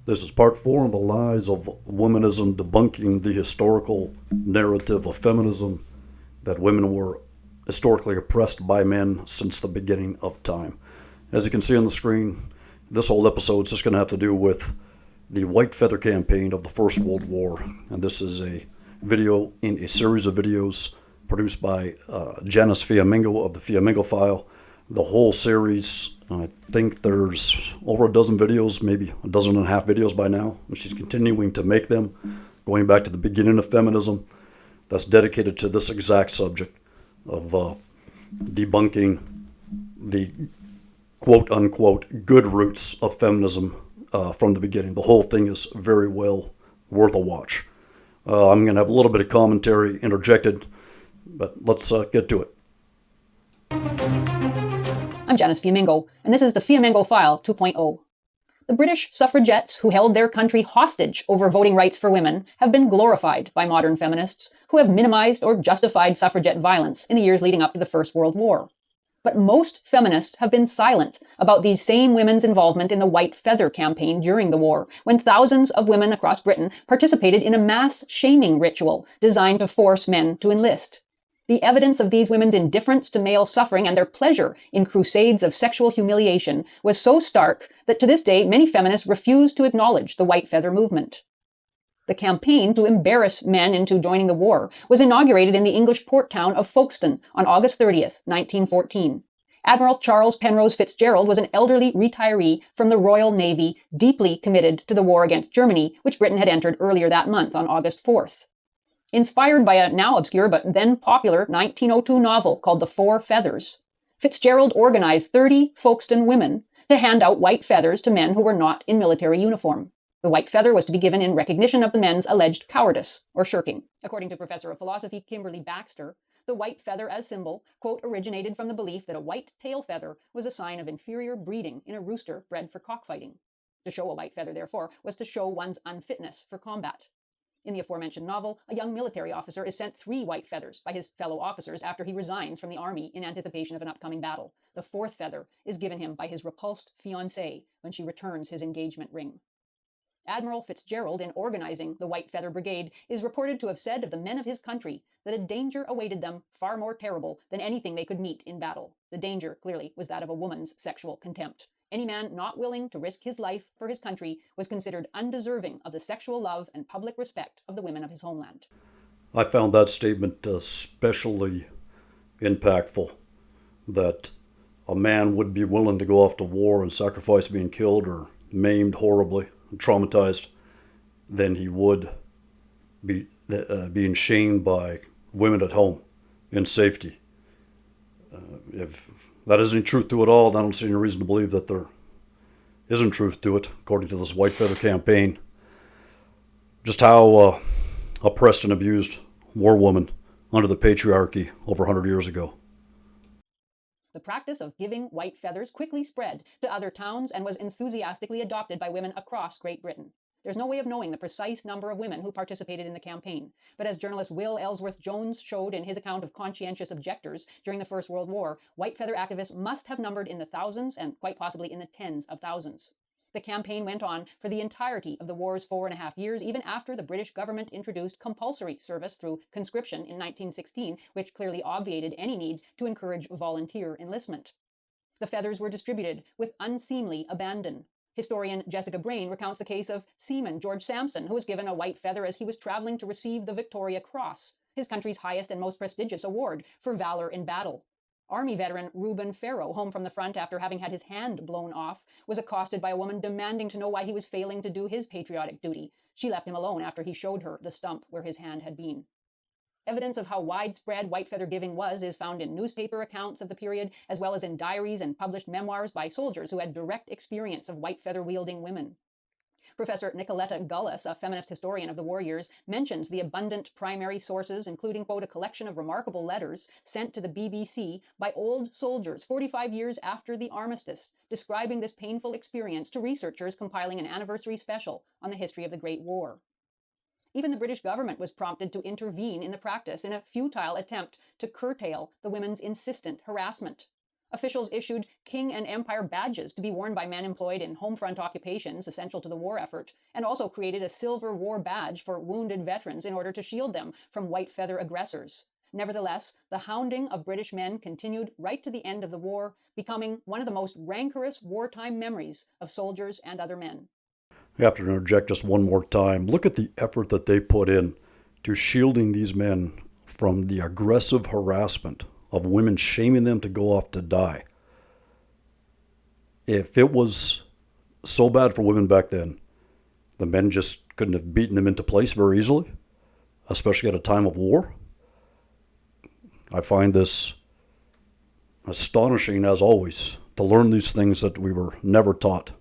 This is part four of the lies of womanism, debunking the historical narrative of feminism that women were historically oppressed by men since the beginning of time. As you can see on the screen, this whole episode is just going to have to do with the White Feather Campaign of the First World War. And this is a video in a series of videos produced by Janice Fiamingo of the Fiamingo File. The whole series, I think there's over a dozen videos, maybe a dozen and a half videos by now, and she's continuing to make them, going back to the beginning of feminism, that's dedicated to this exact subject of debunking the quote-unquote good roots of feminism from the beginning. The whole thing is very well worth a watch. I'm going to have a little bit of commentary interjected, but let's get to it. I'm Janice Fiamingo, and this is the Fiamingo File 2.0. The British suffragettes who held their country hostage over voting rights for women have been glorified by modern feminists who have minimized or justified suffragette violence in the years leading up to the First World War. But most feminists have been silent about these same women's involvement in the White Feather campaign during the war, when thousands of women across Britain participated in a mass shaming ritual designed to force men to enlist. The evidence of these women's indifference to male suffering and their pleasure in crusades of sexual humiliation was so stark that to this day many feminists refuse to acknowledge the White Feather movement. The campaign to embarrass men into joining the war was inaugurated in the English port town of Folkestone on August 30th, 1914. Admiral Charles Penrose Fitzgerald was an elderly retiree from the Royal Navy, deeply committed to the war against Germany, which Britain had entered earlier that month on August 4th. Inspired by a now obscure but then popular 1902 novel called The Four Feathers, Fitzgerald organized 30 Folkestone women to hand out white feathers to men who were not in military uniform. The white feather was to be given in recognition of the men's alleged cowardice or shirking. According to Professor of Philosophy Kimberly Baxter, the white feather as symbol, quote, originated from the belief that a white tail feather was a sign of inferior breeding in a rooster bred for cockfighting. To show a white feather, therefore, was to show one's unfitness for combat. In the aforementioned novel, a young military officer is sent 3 white feathers by his fellow officers after he resigns from the army in anticipation of an upcoming battle. The 4th feather is given him by his repulsed fiancée when she returns his engagement ring. Admiral Fitzgerald, in organizing the White Feather Brigade, is reported to have said of the men of his country that a danger awaited them far more terrible than anything they could meet in battle. The danger, clearly, was that of a woman's sexual contempt. Any man not willing to risk his life for his country was considered undeserving of the sexual love and public respect of the women of his homeland. I found that statement especially impactful, that a man would be willing to go off to war and sacrifice being killed or maimed horribly, traumatized, than he would be being shamed by women at home in safety. If that isn't any truth to it all, I don't see any reason to believe that there isn't truth to it, according to this White Feather campaign. Just how oppressed and abused were women under the patriarchy over 100 years ago. The practice of giving white feathers quickly spread to other towns and was enthusiastically adopted by women across Great Britain. There's no way of knowing the precise number of women who participated in the campaign, but as journalist Will Ellsworth Jones showed in his account of conscientious objectors during the First World War, white feather activists must have numbered in the thousands and quite possibly in the tens of thousands. The campaign went on for the entirety of the war's 4.5 years, even after the British government introduced compulsory service through conscription in 1916, which clearly obviated any need to encourage volunteer enlistment. The feathers were distributed with unseemly abandon. Historian Jessica Brain recounts the case of Seaman George Sampson, who was given a white feather as he was traveling to receive the Victoria Cross, his country's highest and most prestigious award for valor in battle. Army veteran Reuben Farrow, home from the front after having had his hand blown off, was accosted by a woman demanding to know why he was failing to do his patriotic duty. She left him alone after he showed her the stump where his hand had been. Evidence of how widespread white feather giving was is found in newspaper accounts of the period, as well as in diaries and published memoirs by soldiers who had direct experience of white feather wielding women. Professor Nicoletta Gullis, a feminist historian of the war years, mentions the abundant primary sources, including, quote, a collection of remarkable letters sent to the BBC by old soldiers 45 years after the armistice, describing this painful experience to researchers compiling an anniversary special on the history of the Great War. Even the British government was prompted to intervene in the practice in a futile attempt to curtail the women's insistent harassment. Officials issued king and empire badges to be worn by men employed in home front occupations essential to the war effort, and also created a silver war badge for wounded veterans in order to shield them from white feather aggressors. Nevertheless, the hounding of British men continued right to the end of the war, becoming one of the most rancorous wartime memories of soldiers and other men. I have to interject just one more time. Look at the effort that they put in to shielding these men from the aggressive harassment of women shaming them to go off to die. If it was so bad for women back then, the men just couldn't have beaten them into place very easily, especially at a time of war. I find this astonishing, as always, to learn these things that we were never taught,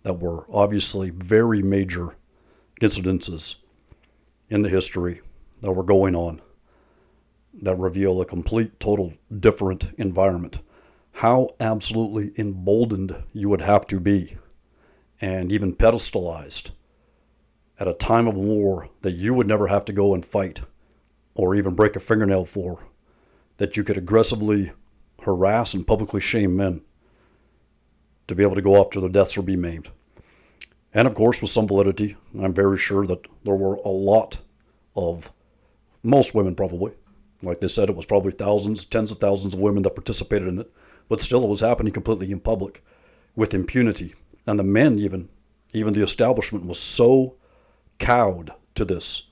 that were obviously very major incidences in the history that were going on, that reveal a complete, total different environment. How absolutely emboldened you would have to be, and even pedestalized, at a time of war that you would never have to go and fight or even break a fingernail for, that you could aggressively harass and publicly shame men to be able to go off to their deaths or be maimed. And of course, with some validity, I'm very sure that there were a lot of, most women probably, like they said, it was probably thousands, tens of thousands of women that participated in it, but still it was happening completely in public with impunity. And the men, even the establishment, was so cowed to this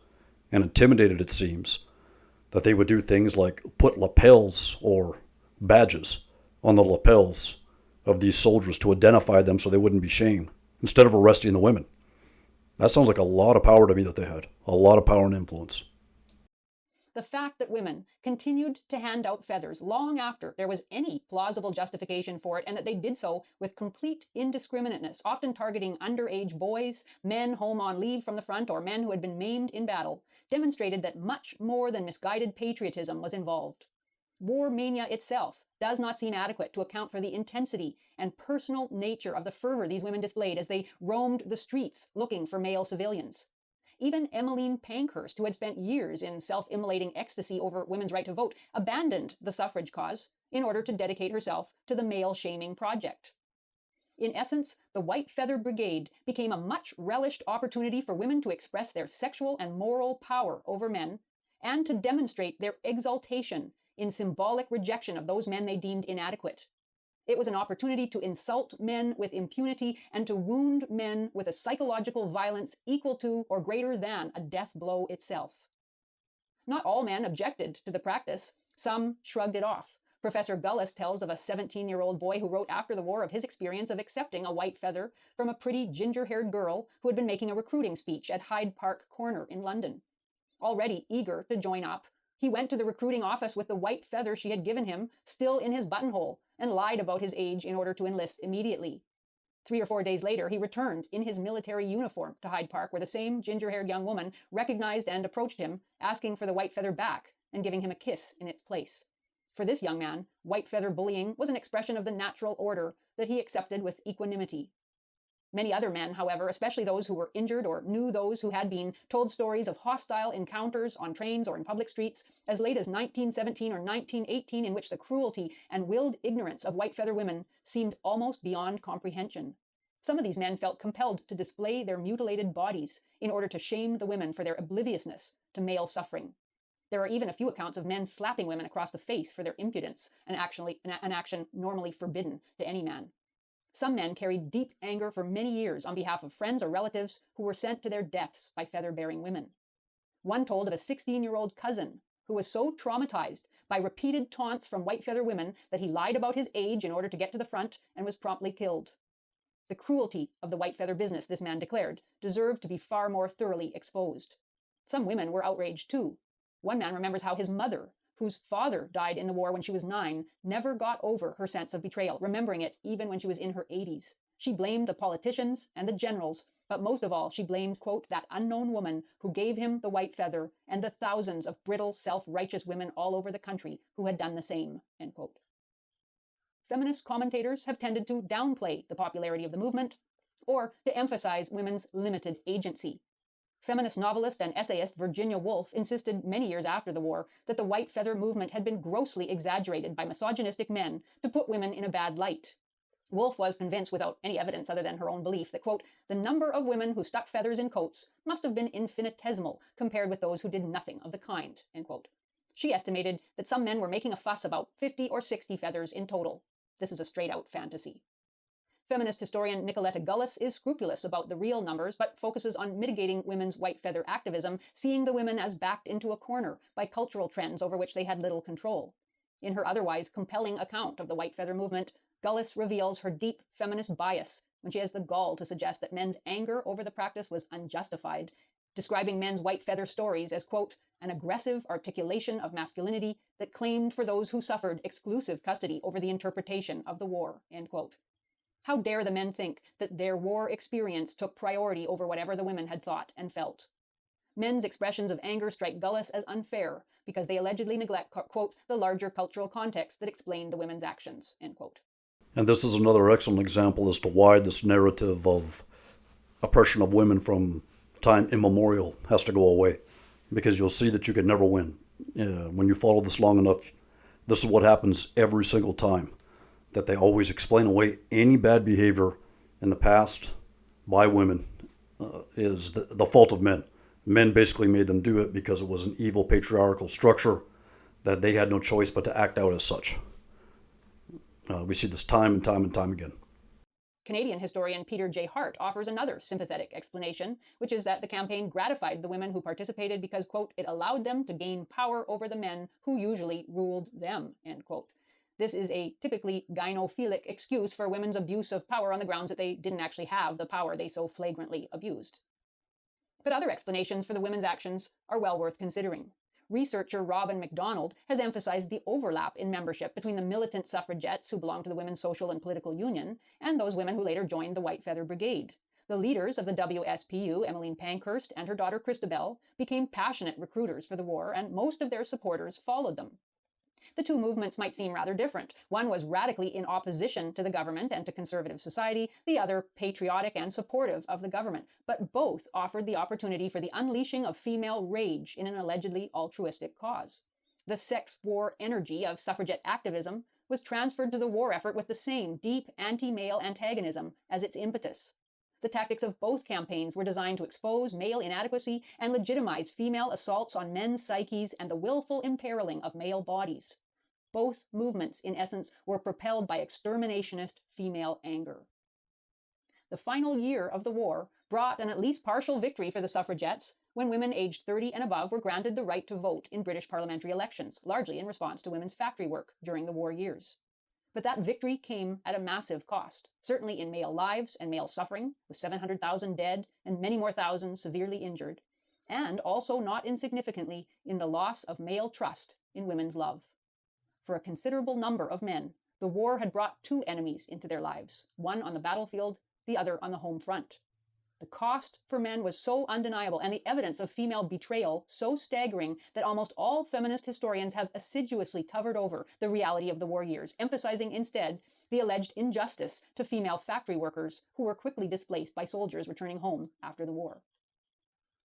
and intimidated, it seems, that they would do things like put lapels or badges on the lapels of these soldiers to identify them so they wouldn't be shamed, instead of arresting the women. That sounds like a lot of power to me that they had, a lot of power and influence. The fact that women continued to hand out feathers long after there was any plausible justification for it, and that they did so with complete indiscriminateness, often targeting underage boys, men home on leave from the front, or men who had been maimed in battle, demonstrated that much more than misguided patriotism was involved. War mania itself does not seem adequate to account for the intensity and personal nature of the fervor these women displayed as they roamed the streets looking for male civilians. Even Emmeline Pankhurst, who had spent years in self-immolating ecstasy over women's right to vote, abandoned the suffrage cause in order to dedicate herself to the male-shaming project. In essence, the White Feather Brigade became a much relished opportunity for women to express their sexual and moral power over men, and to demonstrate their exaltation in symbolic rejection of those men they deemed inadequate. It was an opportunity to insult men with impunity and to wound men with a psychological violence equal to or greater than a death blow itself. Not all men objected to the practice. Some shrugged it off. Professor Gullis tells of a 17-year-old boy who wrote after the war of his experience of accepting a white feather from a pretty ginger-haired girl who had been making a recruiting speech at Hyde Park Corner in London. Already eager to join up, he went to the recruiting office with the white feather she had given him still in his buttonhole, and lied about his age in order to enlist immediately. 3 or 4 days later, he returned in his military uniform to Hyde Park, where the same ginger-haired young woman recognized and approached him, asking for the white feather back and giving him a kiss in its place. For this young man, white feather bullying was an expression of the natural order that he accepted with equanimity. Many other men, however, especially those who were injured or knew those who had been, told stories of hostile encounters on trains or in public streets as late as 1917 or 1918, in which the cruelty and willed ignorance of white feather women seemed almost beyond comprehension. Some of these men felt compelled to display their mutilated bodies in order to shame the women for their obliviousness to male suffering. There are even a few accounts of men slapping women across the face for their impudence, an action normally forbidden to any man. Some men carried deep anger for many years on behalf of friends or relatives who were sent to their deaths by feather-bearing women. One told of a 16-year-old cousin who was so traumatized by repeated taunts from white feather women that he lied about his age in order to get to the front and was promptly killed. The cruelty of the white feather business, this man declared, deserved to be far more thoroughly exposed. Some women were outraged too. One man remembers how his mother, whose father died in the war when she was 9, never got over her sense of betrayal, remembering it even when she was in her 80s. She blamed the politicians and the generals, but most of all, she blamed, quote, that unknown woman who gave him the white feather and the thousands of brittle, self-righteous women all over the country who had done the same, end quote. Feminist commentators have tended to downplay the popularity of the movement or to emphasize women's limited agency. Feminist novelist and essayist Virginia Woolf insisted many years after the war that the white feather movement had been grossly exaggerated by misogynistic men to put women in a bad light. Woolf was convinced, without any evidence other than her own belief, that, quote, the number of women who stuck feathers in coats must have been infinitesimal compared with those who did nothing of the kind, end quote. She estimated that some men were making a fuss about 50 or 60 feathers in total. This is a straight-out fantasy. Feminist historian Nicoletta Gullis is scrupulous about the real numbers, but focuses on mitigating women's white feather activism, seeing the women as backed into a corner by cultural trends over which they had little control. In her otherwise compelling account of the white feather movement, Gullis reveals her deep feminist bias when she has the gall to suggest that men's anger over the practice was unjustified, describing men's white feather stories as, quote, an aggressive articulation of masculinity that claimed for those who suffered exclusive custody over the interpretation of the war, end quote. How dare the men think that their war experience took priority over whatever the women had thought and felt? Men's expressions of anger strike Gullis as unfair because they allegedly neglect, quote, the larger cultural context that explained the women's actions, end quote. And this is another excellent example as to why this narrative of oppression of women from time immemorial has to go away, because you'll see that you can never win. When you follow this long enough, this is what happens every single time, that they always explain away any bad behavior in the past by women is the fault of men. Men basically made them do it because it was an evil patriarchal structure that they had no choice but to act out as such. We see this time and time and time again. Canadian historian Peter J. Hart offers another sympathetic explanation, which is that the campaign gratified the women who participated because, quote, it allowed them to gain power over the men who usually ruled them, end quote. This is a typically gynophilic excuse for women's abuse of power on the grounds that they didn't actually have the power they so flagrantly abused. But other explanations for the women's actions are well worth considering. Researcher Robin MacDonald has emphasized the overlap in membership between the militant suffragettes who belonged to the Women's Social and Political Union and those women who later joined the White Feather Brigade. The leaders of the WSPU, Emmeline Pankhurst and her daughter Christabel, became passionate recruiters for the war, and most of their supporters followed them. The two movements might seem rather different. One was radically in opposition to the government and to conservative society, the other patriotic and supportive of the government, but both offered the opportunity for the unleashing of female rage in an allegedly altruistic cause. The sex war energy of suffragette activism was transferred to the war effort with the same deep anti-male antagonism as its impetus. The tactics of both campaigns were designed to expose male inadequacy and legitimize female assaults on men's psyches and the willful imperiling of male bodies. Both movements, in essence, were propelled by exterminationist female anger. The final year of the war brought an at least partial victory for the suffragettes when women aged 30 and above were granted the right to vote in British parliamentary elections, largely in response to women's factory work during the war years. But that victory came at a massive cost, certainly in male lives and male suffering, with 700,000 dead and many more thousands severely injured, and also not insignificantly in the loss of male trust in women's love. For a considerable number of men, the war had brought two enemies into their lives, one on the battlefield, the other on the home front. The cost for men was so undeniable and the evidence of female betrayal so staggering that almost all feminist historians have assiduously covered over the reality of the war years, emphasizing instead the alleged injustice to female factory workers who were quickly displaced by soldiers returning home after the war.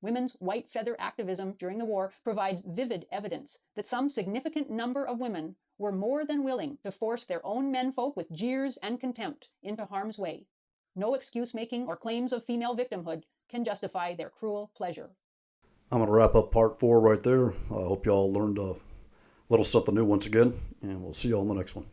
Women's white feather activism during the war provides vivid evidence that some significant number of women were more than willing to force their own menfolk with jeers and contempt into harm's way. No excuse-making or claims of female victimhood can justify their cruel pleasure. I'm going to wrap up part 4 right there. I hope you all learned a little something new once again, and we'll see you all in the next one.